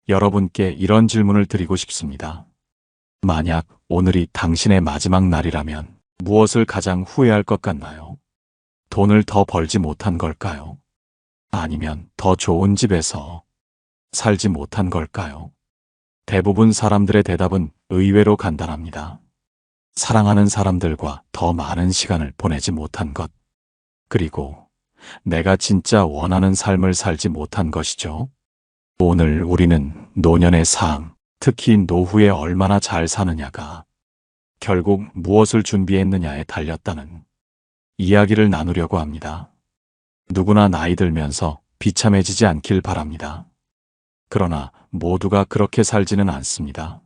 여러분께 이런 질문을 드리고 싶습니다. 만약 오늘이 당신의 마지막 날이라면 무엇을 가장 후회할 것 같나요? 돈을 더 벌지 못한 걸까요? 아니면 더 좋은 집에서 살지 못한 걸까요? 대부분 사람들의 대답은 의외로 간단합니다. 사랑하는 사람들과 더 많은 시간을 보내지 못한 것, 그리고 내가 진짜 원하는 삶을 살지 못한 것이죠. 오늘 우리는 노년의 삶, 특히 노후에 얼마나 잘 사느냐가 결국 무엇을 준비했느냐에 달렸다는 이야기를 나누려고 합니다. 누구나 나이 들면서 비참해지지 않길 바랍니다. 그러나 모두가 그렇게 살지는 않습니다.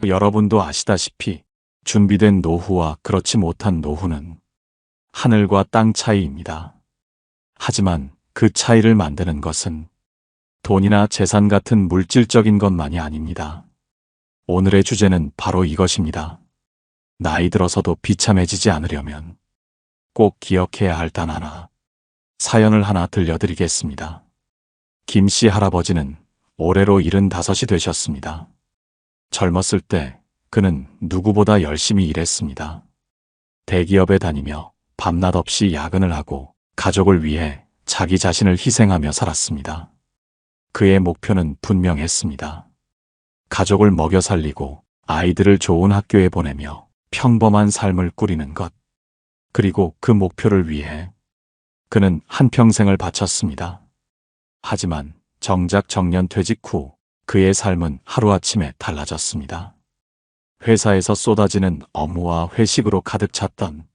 여러분도 아시다시피 준비된 노후와 그렇지 못한 노후는 하늘과 땅 차이입니다. 하지만 그 차이를 만드는 것은 돈이나 재산 같은 물질적인 것만이 아닙니다. 오늘의 주제는 바로 이것입니다. 나이 들어서도 비참해지지 않으려면 꼭 기억해야 할 단 하나, 사연을 하나 들려드리겠습니다. 김씨 할아버지는 올해로 75이 되셨습니다. 젊었을 때 그는 누구보다 열심히 일했습니다. 대기업에 다니며 밤낮 없이 야근을 하고 가족을 위해 자기 자신을 희생하며 살았습니다. 그의 목표는 분명했습니다. 가족을 먹여 살리고 아이들을 좋은 학교에 보내며 평범한 삶을 꾸리는 것. 그리고 그 목표를 위해 그는 한평생을 바쳤습니다. 하지만 정작 정년 퇴직 후 그의 삶은 하루아침에 달라졌습니다. 회사에서 쏟아지는 업무와 회식으로 가득 찼던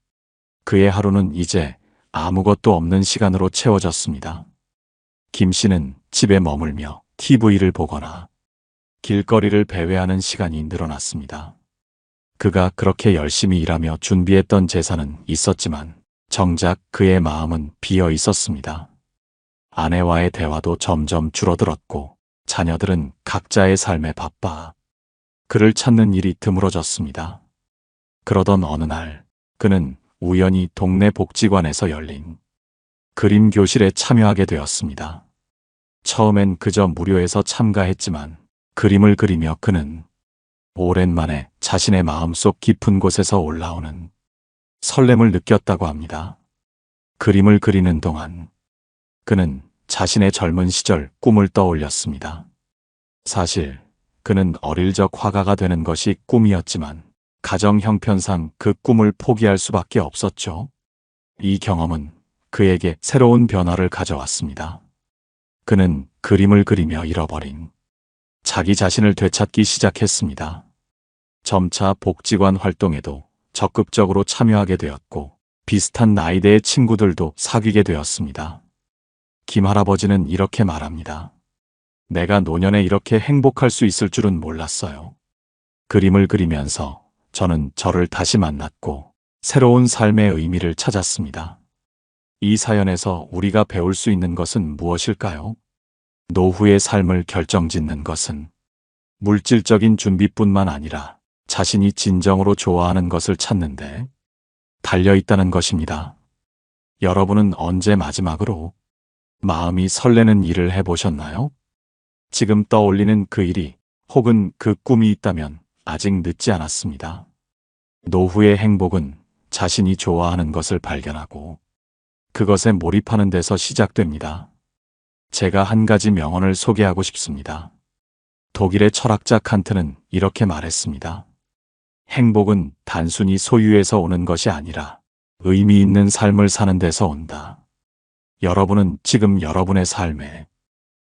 그의 하루는 이제 아무것도 없는 시간으로 채워졌습니다. 김 씨는 집에 머물며 TV를 보거나 길거리를 배회하는 시간이 늘어났습니다. 그가 그렇게 열심히 일하며 준비했던 재산은 있었지만 정작 그의 마음은 비어 있었습니다. 아내와의 대화도 점점 줄어들었고 자녀들은 각자의 삶에 바빠 그를 찾는 일이 드물어졌습니다. 그러던 어느 날 그는 우연히 동네 복지관에서 열린 그림 교실에 참여하게 되었습니다. 처음엔 그저 무료해서 참가했지만 그림을 그리며 그는 오랜만에 자신의 마음속 깊은 곳에서 올라오는 설렘을 느꼈다고 합니다. 그림을 그리는 동안 그는 자신의 젊은 시절 꿈을 떠올렸습니다. 사실 그는 어릴 적 화가가 되는 것이 꿈이었지만 가정 형편상 그 꿈을 포기할 수밖에 없었죠. 이 경험은 그에게 새로운 변화를 가져왔습니다. 그는 그림을 그리며 잃어버린 자기 자신을 되찾기 시작했습니다. 점차 복지관 활동에도 적극적으로 참여하게 되었고 비슷한 나이대의 친구들도 사귀게 되었습니다. 김 할아버지는 이렇게 말합니다. 내가 노년에 이렇게 행복할 수 있을 줄은 몰랐어요. 그림을 그리면서 저는 저를 다시 만났고 새로운 삶의 의미를 찾았습니다. 이 사연에서 우리가 배울 수 있는 것은 무엇일까요? 노후의 삶을 결정짓는 것은 물질적인 준비뿐만 아니라 자신이 진정으로 좋아하는 것을 찾는데 달려있다는 것입니다. 여러분은 언제 마지막으로 마음이 설레는 일을 해보셨나요? 지금 떠올리는 그 일이 혹은 그 꿈이 있다면 아직 늦지 않았습니다. 노후의 행복은 자신이 좋아하는 것을 발견하고 그것에 몰입하는 데서 시작됩니다. 제가 한 가지 명언을 소개하고 싶습니다. 독일의 철학자 칸트는 이렇게 말했습니다. 행복은 단순히 소유에서 오는 것이 아니라 의미 있는 삶을 사는 데서 온다. 여러분은 지금 여러분의 삶에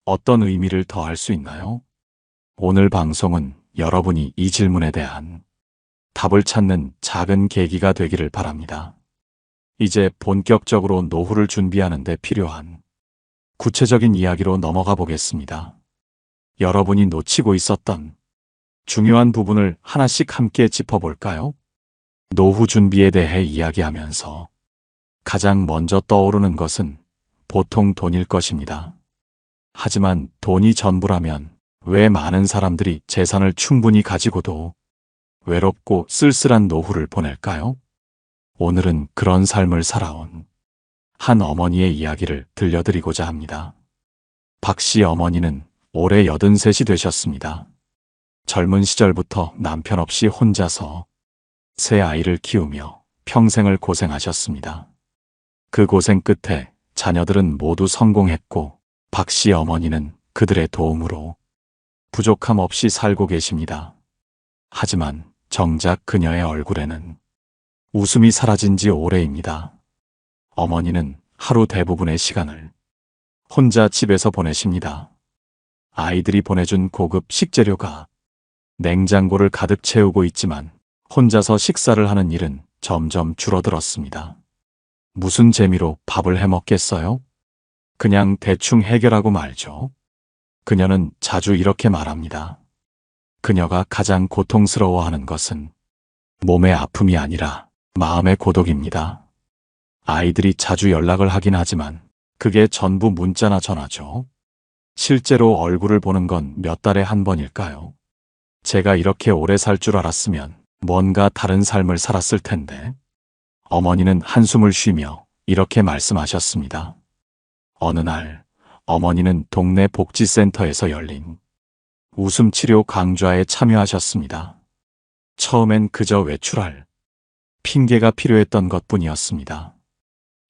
어떤 의미를 더할 수 있나요? 오늘 방송은 여러분이 이 질문에 대한 답을 찾는 작은 계기가 되기를 바랍니다. 이제 본격적으로 노후를 준비하는 데 필요한 구체적인 이야기로 넘어가 보겠습니다. 여러분이 놓치고 있었던 중요한 부분을 하나씩 함께 짚어볼까요? 노후 준비에 대해 이야기하면서 가장 먼저 떠오르는 것은 보통 돈일 것입니다. 하지만 돈이 전부라면 왜 많은 사람들이 재산을 충분히 가지고도 외롭고 쓸쓸한 노후를 보낼까요? 오늘은 그런 삶을 살아온 한 어머니의 이야기를 들려드리고자 합니다. 박 씨 어머니는 올해 83이 되셨습니다. 젊은 시절부터 남편 없이 혼자서 세 아이를 키우며 평생을 고생하셨습니다. 그 고생 끝에 자녀들은 모두 성공했고 박 씨 어머니는 그들의 도움으로 부족함 없이 살고 계십니다. 하지만 정작 그녀의 얼굴에는 웃음이 사라진 지 오래입니다. 어머니는 하루 대부분의 시간을 혼자 집에서 보내십니다. 아이들이 보내준 고급 식재료가 냉장고를 가득 채우고 있지만 혼자서 식사를 하는 일은 점점 줄어들었습니다. 무슨 재미로 밥을 해 먹겠어요? 그냥 대충 해결하고 말죠. 그녀는 자주 이렇게 말합니다. 그녀가 가장 고통스러워하는 것은 몸의 아픔이 아니라 마음의 고독입니다. 아이들이 자주 연락을 하긴 하지만 그게 전부 문자나 전화죠. 실제로 얼굴을 보는 건 몇 달에 한 번일까요? 제가 이렇게 오래 살 줄 알았으면 뭔가 다른 삶을 살았을 텐데. 어머니는 한숨을 쉬며 이렇게 말씀하셨습니다. 어느 날 어머니는 동네 복지센터에서 열린 웃음치료 강좌에 참여하셨습니다. 처음엔 그저 외출할 핑계가 필요했던 것뿐이었습니다.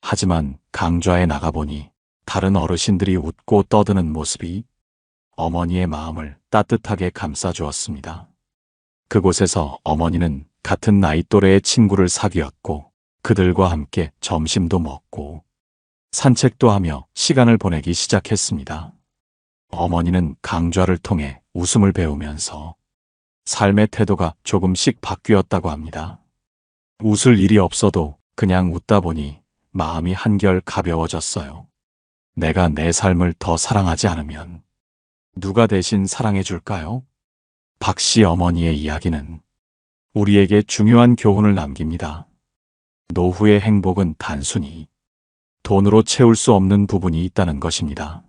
하지만 강좌에 나가보니 다른 어르신들이 웃고 떠드는 모습이 어머니의 마음을 따뜻하게 감싸주었습니다. 그곳에서 어머니는 같은 나이 또래의 친구를 사귀었고 그들과 함께 점심도 먹고 산책도 하며 시간을 보내기 시작했습니다. 어머니는 강좌를 통해 웃음을 배우면서 삶의 태도가 조금씩 바뀌었다고 합니다. 웃을 일이 없어도 그냥 웃다 보니 마음이 한결 가벼워졌어요. 내가 내 삶을 더 사랑하지 않으면 누가 대신 사랑해 줄까요? 박 씨 어머니의 이야기는 우리에게 중요한 교훈을 남깁니다. 노후의 행복은 단순히 돈으로 채울 수 없는 부분이 있다는 것입니다.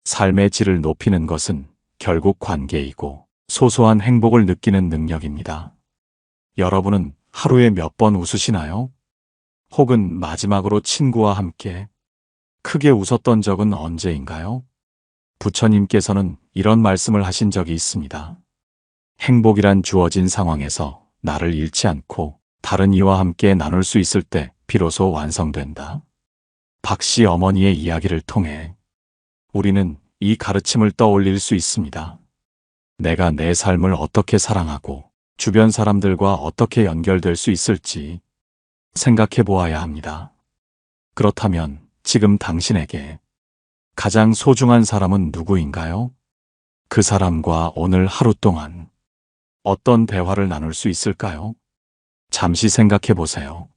삶의 질을 높이는 것은 결국 관계이고 소소한 행복을 느끼는 능력입니다. 여러분은 하루에 몇 번 웃으시나요? 혹은 마지막으로 친구와 함께 크게 웃었던 적은 언제인가요? 부처님께서는 이런 말씀을 하신 적이 있습니다. 행복이란 주어진 상황에서 나를 잃지 않고 다른 이와 함께 나눌 수 있을 때 비로소 완성된다. 박 씨 어머니의 이야기를 통해 우리는 이 가르침을 떠올릴 수 있습니다. 내가 내 삶을 어떻게 사랑하고 주변 사람들과 어떻게 연결될 수 있을지 생각해 보아야 합니다. 그렇다면 지금 당신에게 가장 소중한 사람은 누구인가요? 그 사람과 오늘 하루 동안 어떤 대화를 나눌 수 있을까요? 잠시 생각해 보세요.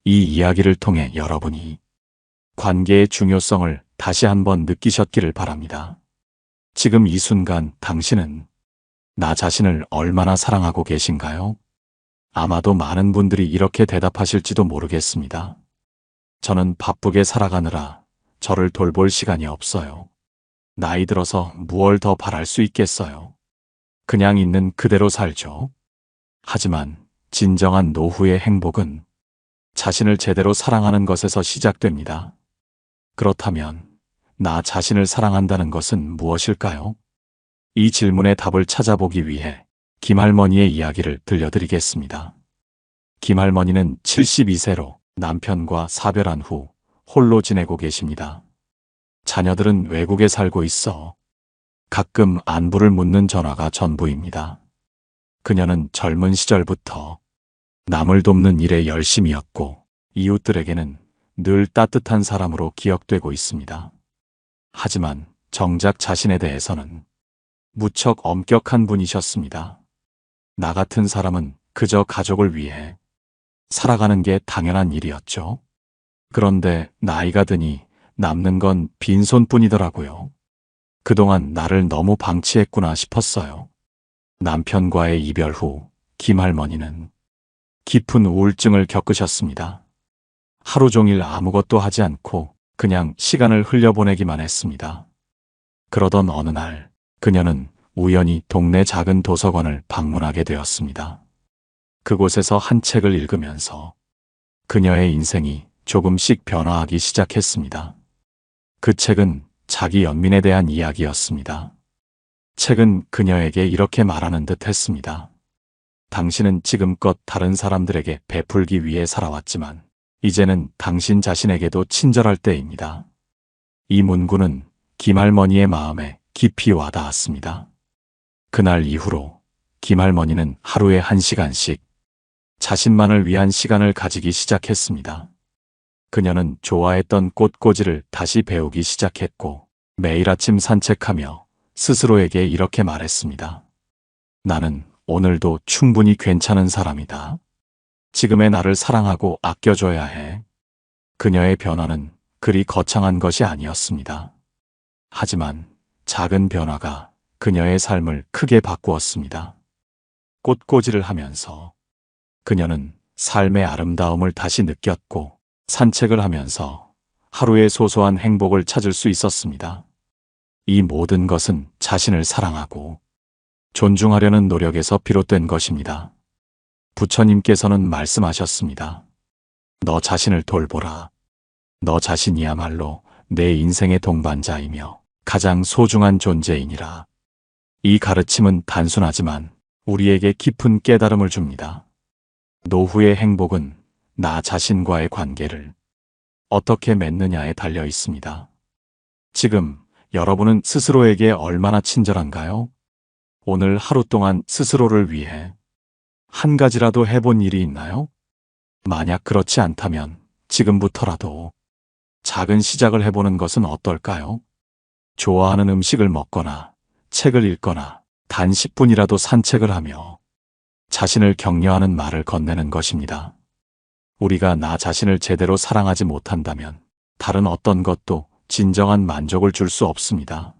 이 이야기를 통해 여러분이 관계의 중요성을 다시 한번 느끼셨기를 바랍니다. 지금 이 순간 당신은 나 자신을 얼마나 사랑하고 계신가요? 아마도 많은 분들이 이렇게 대답하실지도 모르겠습니다. 저는 바쁘게 살아가느라 저를 돌볼 시간이 없어요. 나이 들어서 무얼 더 바랄 수 있겠어요. 그냥 있는 그대로 살죠. 하지만 진정한 노후의 행복은 자신을 제대로 사랑하는 것에서 시작됩니다. 그렇다면 나 자신을 사랑한다는 것은 무엇일까요? 이 질문의 답을 찾아보기 위해 김할머니의 이야기를 들려드리겠습니다. 김할머니는 72세로 남편과 사별한 후 홀로 지내고 계십니다. 자녀들은 외국에 살고 있어 가끔 안부를 묻는 전화가 전부입니다. 그녀는 젊은 시절부터 남을 돕는 일에 열심이었고 이웃들에게는 늘 따뜻한 사람으로 기억되고 있습니다. 하지만 정작 자신에 대해서는 무척 엄격한 분이셨습니다. 나 같은 사람은 그저 가족을 위해 살아가는 게 당연한 일이었죠. 그런데 나이가 드니 남는 건 빈손뿐이더라고요. 그동안 나를 너무 방치했구나 싶었어요. 남편과의 이별 후 김할머니는 깊은 우울증을 겪으셨습니다. 하루 종일 아무것도 하지 않고 그냥 시간을 흘려보내기만 했습니다. 그러던 어느 날 그녀는 우연히 동네 작은 도서관을 방문하게 되었습니다. 그곳에서 한 책을 읽으면서 그녀의 인생이 조금씩 변화하기 시작했습니다. 그 책은 자기 연민에 대한 이야기였습니다. 책은 그녀에게 이렇게 말하는 듯 했습니다. 당신은 지금껏 다른 사람들에게 베풀기 위해 살아왔지만 이제는 당신 자신에게도 친절할 때입니다. 이 문구는 김할머니의 마음에 깊이 와닿았습니다. 그날 이후로 김할머니는 하루에 1시간씩 자신만을 위한 시간을 가지기 시작했습니다. 그녀는 좋아했던 꽃꽂이를 다시 배우기 시작했고 매일 아침 산책하며 스스로에게 이렇게 말했습니다. 나는 오늘도 충분히 괜찮은 사람이다. 지금의 나를 사랑하고 아껴줘야 해. 그녀의 변화는 그리 거창한 것이 아니었습니다. 하지만 작은 변화가 그녀의 삶을 크게 바꾸었습니다. 꽃꽂이를 하면서 그녀는 삶의 아름다움을 다시 느꼈고 산책을 하면서 하루의 소소한 행복을 찾을 수 있었습니다. 이 모든 것은 자신을 사랑하고 존중하려는 노력에서 비롯된 것입니다. 부처님께서는 말씀하셨습니다. 너 자신을 돌보라. 너 자신이야말로 내 인생의 동반자이며 가장 소중한 존재이니라. 이 가르침은 단순하지만 우리에게 깊은 깨달음을 줍니다. 노후의 행복은 나 자신과의 관계를 어떻게 맺느냐에 달려 있습니다. 지금 여러분은 스스로에게 얼마나 친절한가요? 오늘 하루 동안 스스로를 위해 한 가지라도 해본 일이 있나요? 만약 그렇지 않다면 지금부터라도 작은 시작을 해보는 것은 어떨까요? 좋아하는 음식을 먹거나 책을 읽거나 단 10분이라도 산책을 하며 자신을 격려하는 말을 건네는 것입니다. 우리가 나 자신을 제대로 사랑하지 못한다면 다른 어떤 것도 진정한 만족을 줄 수 없습니다.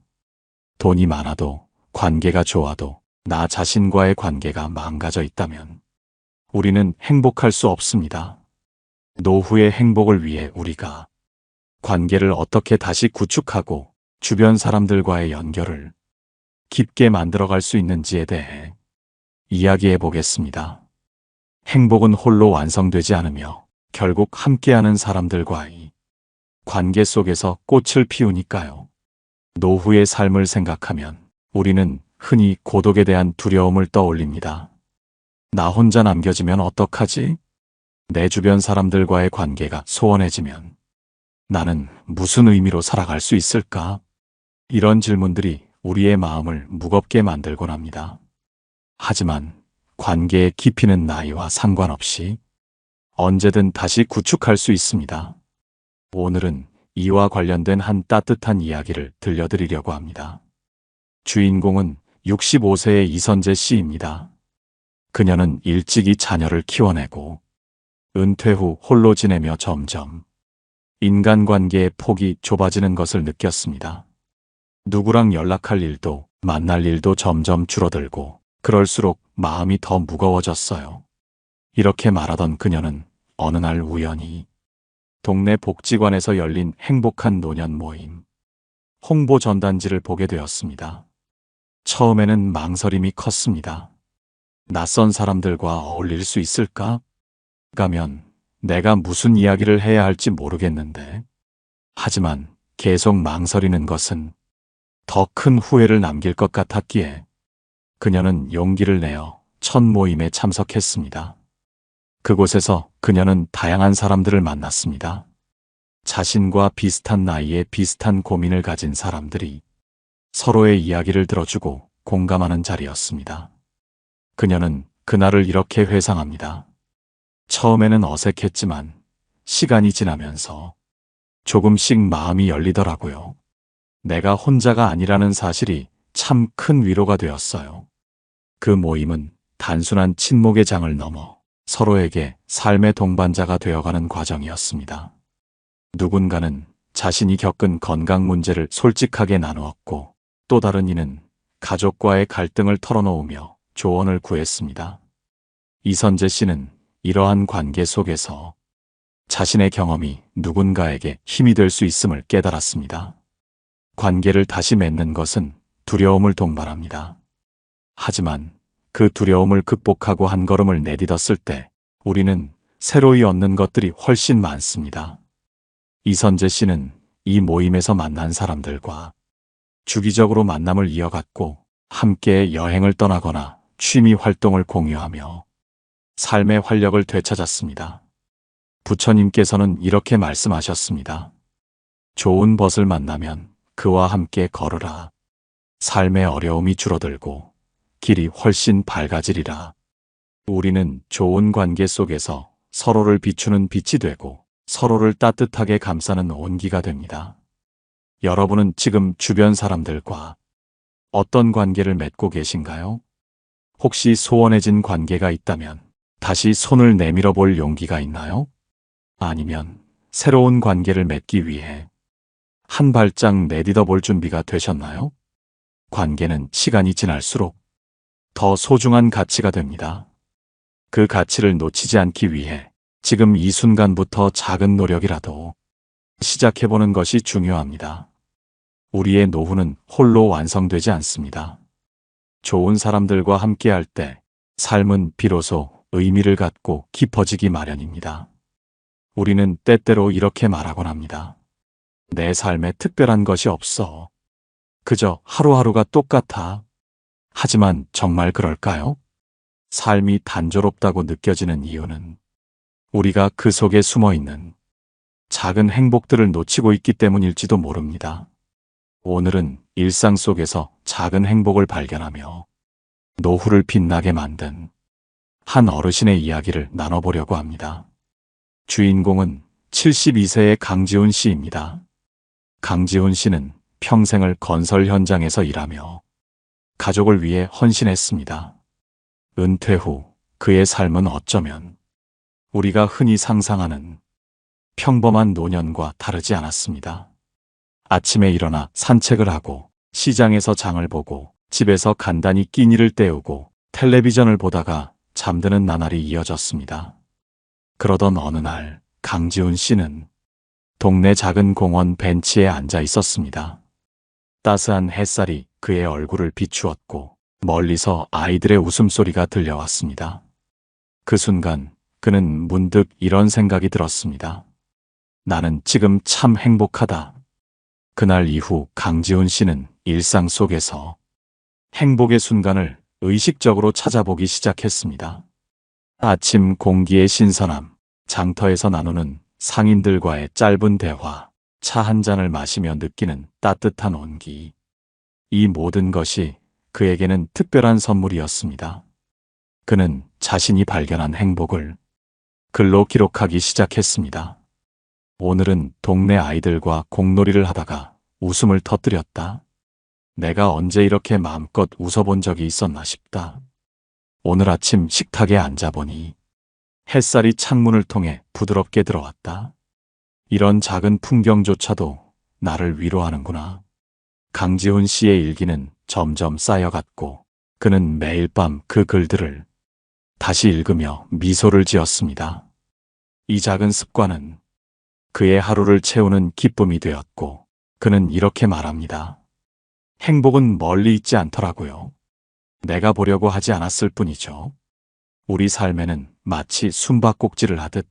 돈이 많아도 관계가 좋아도 나 자신과의 관계가 망가져 있다면 우리는 행복할 수 없습니다. 노후의 행복을 위해 우리가 관계를 어떻게 다시 구축하고 주변 사람들과의 연결을 깊게 만들어갈 수 있는지에 대해 이야기해 보겠습니다. 행복은 홀로 완성되지 않으며 결국 함께하는 사람들과의 관계 속에서 꽃을 피우니까요. 노후의 삶을 생각하면 우리는 흔히 고독에 대한 두려움을 떠올립니다. 나 혼자 남겨지면 어떡하지? 내 주변 사람들과의 관계가 소원해지면 나는 무슨 의미로 살아갈 수 있을까? 이런 질문들이 우리의 마음을 무겁게 만들곤 합니다. 하지만 관계의 깊이는 나이와 상관없이 언제든 다시 구축할 수 있습니다. 오늘은 이와 관련된 한 따뜻한 이야기를 들려드리려고 합니다. 주인공은 65세의 이선재 씨입니다. 그녀는 일찍이 자녀를 키워내고 은퇴 후 홀로 지내며 점점 인간관계의 폭이 좁아지는 것을 느꼈습니다. 누구랑 연락할 일도 만날 일도 점점 줄어들고 그럴수록 마음이 더 무거워졌어요. 이렇게 말하던 그녀는 어느 날 우연히 동네 복지관에서 열린 행복한 노년 모임 홍보 전단지를 보게 되었습니다. 처음에는 망설임이 컸습니다. 낯선 사람들과 어울릴 수 있을까? 가면 내가 무슨 이야기를 해야 할지 모르겠는데. 하지만 계속 망설이는 것은 더 큰 후회를 남길 것 같았기에 그녀는 용기를 내어 첫 모임에 참석했습니다. 그곳에서 그녀는 다양한 사람들을 만났습니다. 자신과 비슷한 나이에 비슷한 고민을 가진 사람들이 서로의 이야기를 들어주고 공감하는 자리였습니다. 그녀는 그날을 이렇게 회상합니다. 처음에는 어색했지만 시간이 지나면서 조금씩 마음이 열리더라고요. 내가 혼자가 아니라는 사실이 참 큰 위로가 되었어요. 그 모임은 단순한 친목의 장을 넘어 서로에게 삶의 동반자가 되어가는 과정이었습니다. 누군가는 자신이 겪은 건강 문제를 솔직하게 나누었고 또 다른 이는 가족과의 갈등을 털어놓으며 조언을 구했습니다. 이선재 씨는 이러한 관계 속에서 자신의 경험이 누군가에게 힘이 될 수 있음을 깨달았습니다. 관계를 다시 맺는 것은 두려움을 동반합니다. 하지만 그 두려움을 극복하고 한 걸음을 내딛었을 때 우리는 새로이 얻는 것들이 훨씬 많습니다. 이선재 씨는 이 모임에서 만난 사람들과 주기적으로 만남을 이어갔고 함께 여행을 떠나거나 취미 활동을 공유하며 삶의 활력을 되찾았습니다. 부처님께서는 이렇게 말씀하셨습니다. 좋은 벗을 만나면 그와 함께 걸으라. 삶의 어려움이 줄어들고 길이 훨씬 밝아지리라. 우리는 좋은 관계 속에서 서로를 비추는 빛이 되고 서로를 따뜻하게 감싸는 온기가 됩니다. 여러분은 지금 주변 사람들과 어떤 관계를 맺고 계신가요? 혹시 소원해진 관계가 있다면 다시 손을 내밀어 볼 용기가 있나요? 아니면 새로운 관계를 맺기 위해 한 발짝 내딛어 볼 준비가 되셨나요? 관계는 시간이 지날수록 더 소중한 가치가 됩니다. 그 가치를 놓치지 않기 위해 지금 이 순간부터 작은 노력이라도 시작해보는 것이 중요합니다. 우리의 노후는 홀로 완성되지 않습니다. 좋은 사람들과 함께할 때 삶은 비로소 의미를 갖고 깊어지기 마련입니다. 우리는 때때로 이렇게 말하곤 합니다. 내 삶에 특별한 것이 없어. 그저 하루하루가 똑같아. 하지만 정말 그럴까요? 삶이 단조롭다고 느껴지는 이유는 우리가 그 속에 숨어 있는 작은 행복들을 놓치고 있기 때문일지도 모릅니다. 오늘은 일상 속에서 작은 행복을 발견하며 노후를 빛나게 만든 한 어르신의 이야기를 나눠보려고 합니다. 주인공은 72세의 강지훈 씨입니다. 강지훈 씨는 평생을 건설 현장에서 일하며 가족을 위해 헌신했습니다. 은퇴 후 그의 삶은 어쩌면 우리가 흔히 상상하는 평범한 노년과 다르지 않았습니다. 아침에 일어나 산책을 하고 시장에서 장을 보고 집에서 간단히 끼니를 때우고 텔레비전을 보다가 잠드는 나날이 이어졌습니다. 그러던 어느 날 강지훈 씨는 동네 작은 공원 벤치에 앉아 있었습니다. 따스한 햇살이 그의 얼굴을 비추었고 멀리서 아이들의 웃음소리가 들려왔습니다. 그 순간 그는 문득 이런 생각이 들었습니다. 나는 지금 참 행복하다. 그날 이후 강지훈 씨는 일상 속에서 행복의 순간을 의식적으로 찾아보기 시작했습니다. 아침 공기의 신선함, 장터에서 나누는 상인들과의 짧은 대화, 차 한 잔을 마시며 느끼는 따뜻한 온기. 이 모든 것이 그에게는 특별한 선물이었습니다. 그는 자신이 발견한 행복을 글로 기록하기 시작했습니다. 오늘은 동네 아이들과 공놀이를 하다가 웃음을 터뜨렸다. 내가 언제 이렇게 마음껏 웃어본 적이 있었나 싶다. 오늘 아침 식탁에 앉아보니 햇살이 창문을 통해 부드럽게 들어왔다. 이런 작은 풍경조차도 나를 위로하는구나. 강지훈 씨의 일기는 점점 쌓여갔고 그는 매일 밤 그 글들을 다시 읽으며 미소를 지었습니다. 이 작은 습관은 그의 하루를 채우는 기쁨이 되었고 그는 이렇게 말합니다. 행복은 멀리 있지 않더라고요. 내가 보려고 하지 않았을 뿐이죠. 우리 삶에는 마치 숨바꼭질을 하듯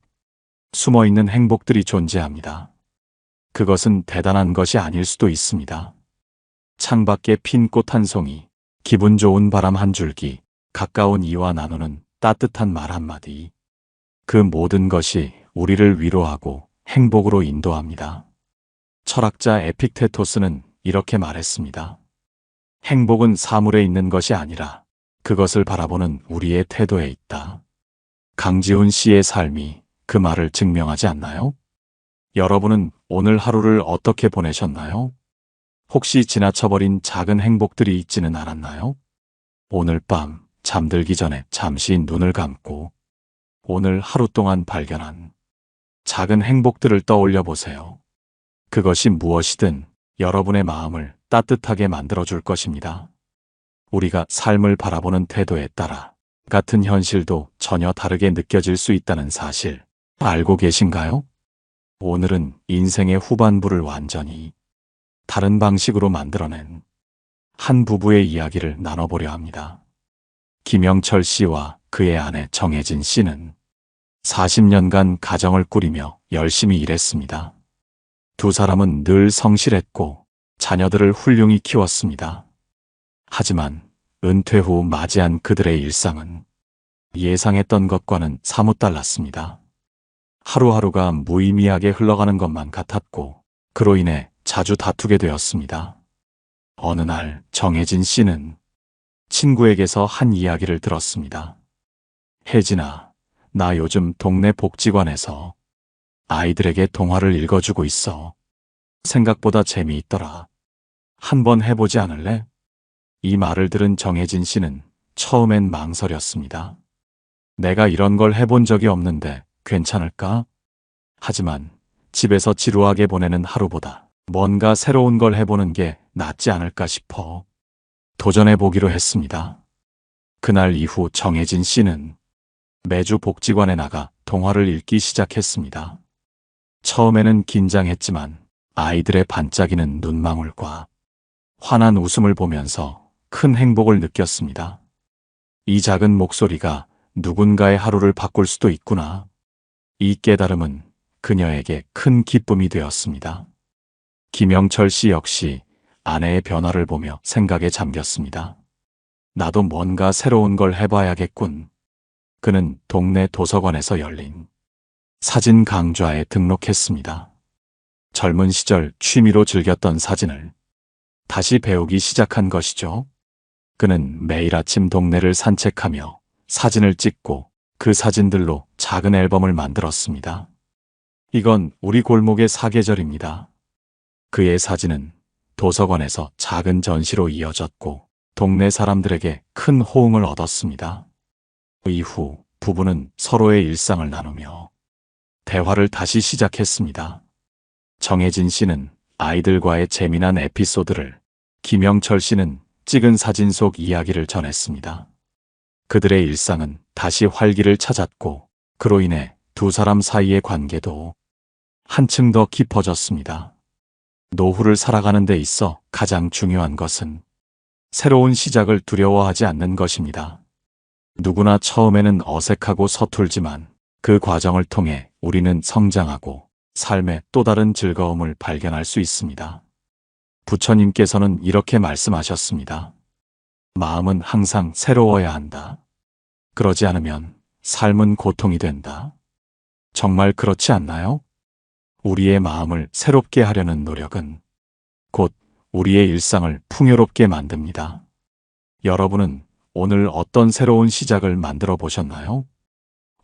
숨어있는 행복들이 존재합니다. 그것은 대단한 것이 아닐 수도 있습니다. 창밖에 핀 꽃 한 송이, 기분 좋은 바람 한 줄기, 가까운 이와 나누는 따뜻한 말 한마디. 그 모든 것이 우리를 위로하고 행복으로 인도합니다. 철학자 에픽테토스는 이렇게 말했습니다. 행복은 사물에 있는 것이 아니라 그것을 바라보는 우리의 태도에 있다. 강지훈 씨의 삶이 그 말을 증명하지 않나요? 여러분은 오늘 하루를 어떻게 보내셨나요? 혹시 지나쳐버린 작은 행복들이 있지는 않았나요? 오늘 밤 잠들기 전에 잠시 눈을 감고 오늘 하루 동안 발견한 작은 행복들을 떠올려 보세요. 그것이 무엇이든 여러분의 마음을 따뜻하게 만들어줄 것입니다. 우리가 삶을 바라보는 태도에 따라 같은 현실도 전혀 다르게 느껴질 수 있다는 사실 알고 계신가요? 오늘은 인생의 후반부를 완전히 다른 방식으로 만들어낸 한 부부의 이야기를 나눠보려 합니다. 김영철 씨와 그의 아내 정혜진 씨는 40년간 가정을 꾸리며 열심히 일했습니다. 두 사람은 늘 성실했고 자녀들을 훌륭히 키웠습니다. 하지만 은퇴 후 맞이한 그들의 일상은 예상했던 것과는 사뭇 달랐습니다. 하루하루가 무의미하게 흘러가는 것만 같았고 그로 인해 자주 다투게 되었습니다. 어느 날 정혜진 씨는 친구에게서 한 이야기를 들었습니다. 혜진아, 나 요즘 동네 복지관에서 아이들에게 동화를 읽어주고 있어. 생각보다 재미있더라. 한번 해보지 않을래? 이 말을 들은 정혜진 씨는 처음엔 망설였습니다. 내가 이런 걸 해본 적이 없는데 괜찮을까? 하지만 집에서 지루하게 보내는 하루보다 뭔가 새로운 걸 해보는 게 낫지 않을까 싶어 도전해보기로 했습니다. 그날 이후 정혜진 씨는 매주 복지관에 나가 동화를 읽기 시작했습니다. 처음에는 긴장했지만 아이들의 반짝이는 눈망울과 환한 웃음을 보면서 큰 행복을 느꼈습니다. 이 작은 목소리가 누군가의 하루를 바꿀 수도 있구나. 이 깨달음은 그녀에게 큰 기쁨이 되었습니다. 김영철 씨 역시 아내의 변화를 보며 생각에 잠겼습니다. 나도 뭔가 새로운 걸 해봐야겠군. 그는 동네 도서관에서 열린 사진 강좌에 등록했습니다. 젊은 시절 취미로 즐겼던 사진을 다시 배우기 시작한 것이죠. 그는 매일 아침 동네를 산책하며 사진을 찍고 그 사진들로 작은 앨범을 만들었습니다. 이건 우리 골목의 사계절입니다. 그의 사진은 도서관에서 작은 전시로 이어졌고 동네 사람들에게 큰 호응을 얻었습니다. 이후 부부는 서로의 일상을 나누며 대화를 다시 시작했습니다. 정혜진 씨는 아이들과의 재미난 에피소드를, 김영철 씨는 찍은 사진 속 이야기를 전했습니다. 그들의 일상은 다시 활기를 찾았고 그로 인해 두 사람 사이의 관계도 한층 더 깊어졌습니다. 노후를 살아가는 데 있어 가장 중요한 것은 새로운 시작을 두려워하지 않는 것입니다. 누구나 처음에는 어색하고 서툴지만 그 과정을 통해 우리는 성장하고 삶의 또 다른 즐거움을 발견할 수 있습니다. 부처님께서는 이렇게 말씀하셨습니다. 마음은 항상 새로워야 한다. 그러지 않으면 삶은 고통이 된다. 정말 그렇지 않나요? 우리의 마음을 새롭게 하려는 노력은 곧 우리의 일상을 풍요롭게 만듭니다. 여러분은 오늘 어떤 새로운 시작을 만들어 보셨나요?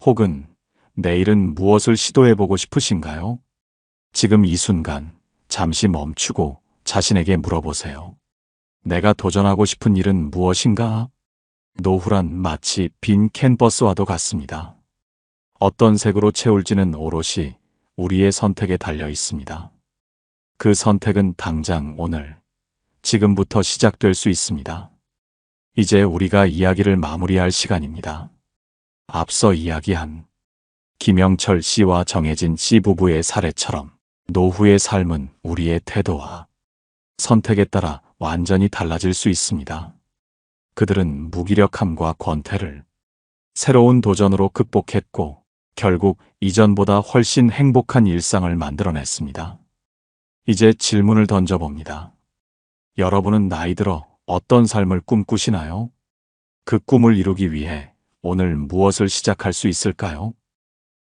혹은 내일은 무엇을 시도해보고 싶으신가요? 지금 이 순간 잠시 멈추고 자신에게 물어보세요. 내가 도전하고 싶은 일은 무엇인가? 노후란 마치 빈 캔버스와도 같습니다. 어떤 색으로 채울지는 오롯이 우리의 선택에 달려 있습니다. 그 선택은 당장 오늘, 지금부터 시작될 수 있습니다. 이제 우리가 이야기를 마무리할 시간입니다. 앞서 이야기한 김영철 씨와 정혜진 씨 부부의 사례처럼 노후의 삶은 우리의 태도와 선택에 따라 완전히 달라질 수 있습니다. 그들은 무기력함과 권태를 새로운 도전으로 극복했고 결국 이전보다 훨씬 행복한 일상을 만들어냈습니다. 이제 질문을 던져봅니다. 여러분은 나이 들어 어떤 삶을 꿈꾸시나요? 그 꿈을 이루기 위해 오늘 무엇을 시작할 수 있을까요?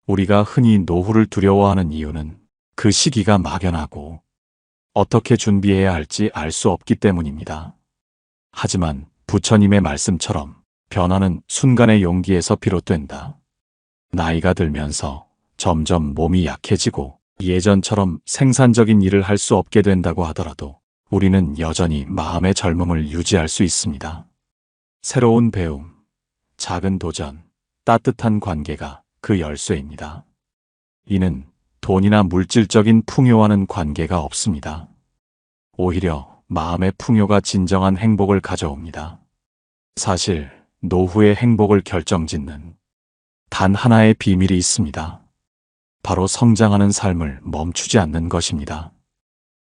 우리가 흔히 노후를 두려워하는 이유는 그 시기가 막연하고 어떻게 준비해야 할지 알 수 없기 때문입니다. 하지만 부처님의 말씀처럼 변화는 순간의 용기에서 비롯된다. 나이가 들면서 점점 몸이 약해지고 예전처럼 생산적인 일을 할 수 없게 된다고 하더라도 우리는 여전히 마음의 젊음을 유지할 수 있습니다. 새로운 배움, 작은 도전, 따뜻한 관계가 그 열쇠입니다. 이는 돈이나 물질적인 풍요와는 관계가 없습니다. 오히려 마음의 풍요가 진정한 행복을 가져옵니다. 사실 노후의 행복을 결정짓는 단 하나의 비밀이 있습니다. 바로 성장하는 삶을 멈추지 않는 것입니다.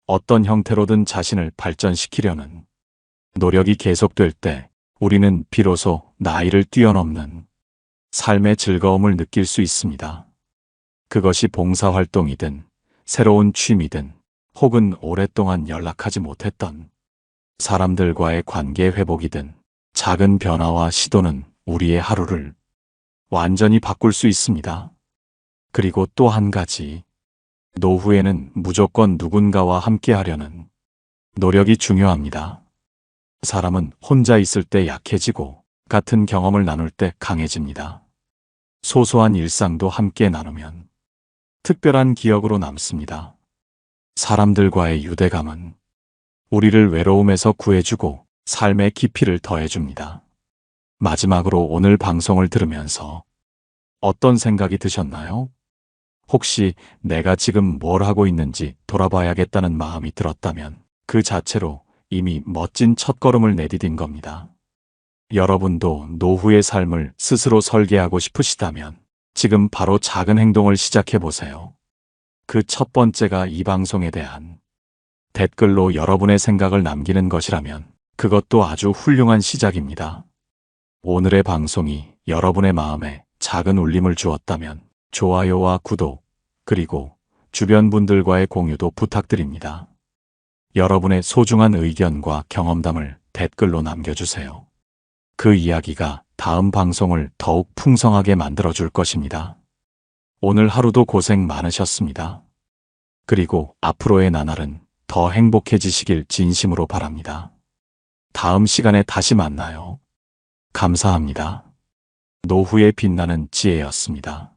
어떤 형태로든 자신을 발전시키려는 노력이 계속될 때 우리는 비로소 나이를 뛰어넘는 삶의 즐거움을 느낄 수 있습니다. 그것이 봉사활동이든 새로운 취미든 혹은 오랫동안 연락하지 못했던 사람들과의 관계 회복이든 작은 변화와 시도는 우리의 하루를 완전히 바꿀 수 있습니다. 그리고 또 한 가지, 노후에는 무조건 누군가와 함께 하려는 노력이 중요합니다. 사람은 혼자 있을 때 약해지고 같은 경험을 나눌 때 강해집니다. 소소한 일상도 함께 나누면 특별한 기억으로 남습니다. 사람들과의 유대감은 우리를 외로움에서 구해주고 삶의 깊이를 더해줍니다. 마지막으로 오늘 방송을 들으면서 어떤 생각이 드셨나요? 혹시 내가 지금 뭘 하고 있는지 돌아봐야겠다는 마음이 들었다면 그 자체로 이미 멋진 첫걸음을 내디딘 겁니다. 여러분도 노후의 삶을 스스로 설계하고 싶으시다면 지금 바로 작은 행동을 시작해 보세요. 그 첫 번째가 이 방송에 대한 댓글로 여러분의 생각을 남기는 것이라면 그것도 아주 훌륭한 시작입니다. 오늘의 방송이 여러분의 마음에 작은 울림을 주었다면 좋아요와 구독, 그리고 주변 분들과의 공유도 부탁드립니다. 여러분의 소중한 의견과 경험담을 댓글로 남겨주세요. 그 이야기가 다음 방송을 더욱 풍성하게 만들어줄 것입니다. 오늘 하루도 고생 많으셨습니다. 그리고 앞으로의 나날은 더 행복해지시길 진심으로 바랍니다. 다음 시간에 다시 만나요. 감사합니다. 노후에 빛나는 지혜였습니다.